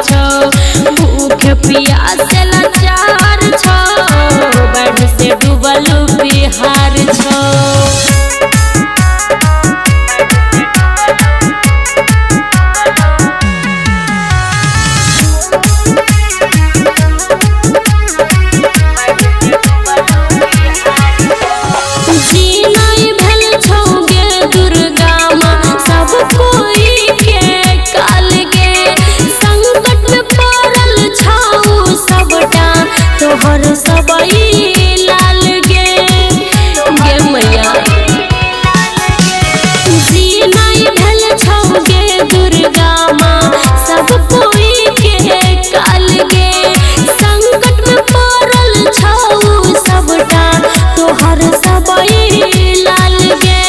छो, भूख प्यास लाचार छो, बाढ़ से डूबल बिहार छो। तोहर सबई लाल गे मैया जी नहीं भेल छौ गे दुर्गा माँ, सब कोई के काल गे संकट में पड़ल छौ सबटा तोहर सबई लाल गे।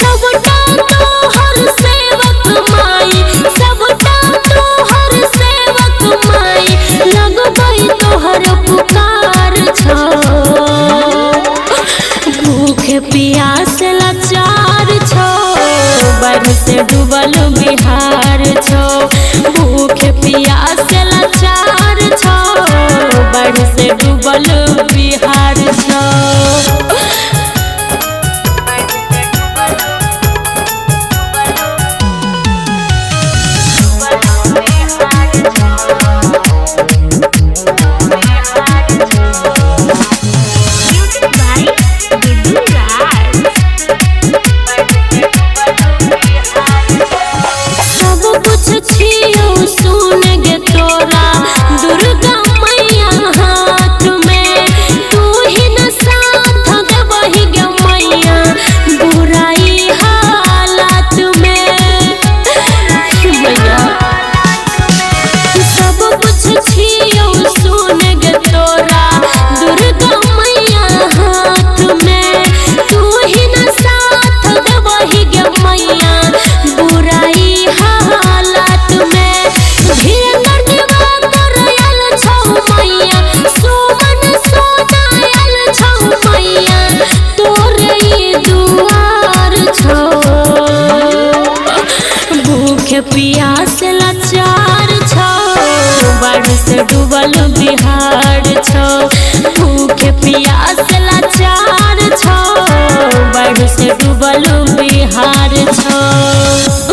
सबटा तोहर सेवक माई, सबटा तोहर सेवक माई, लगबै तोहर पुकार छो, भूख प्यास लाचार छो, बाढ़ से डूबल बिहार छो, भूख प्यास लाचार छो, बाढ़ से डूबल बिहार छो। सुन गे तोरा दुर्गा मैया हाथ में, तू ही न साथ देबही गे मैया बुराई हालात में। मैया सब कुछ छियौ सुन गे तोरा दुर्गा मैया हाथ में, तू ही न साथ देबही गे मैया बुराई हालात में। प्यास लाचार छो, बाढ़ से डूबल बिहार छो, भूख प्यास लाचार छो, बाढ़ से डूबल बिहार छो।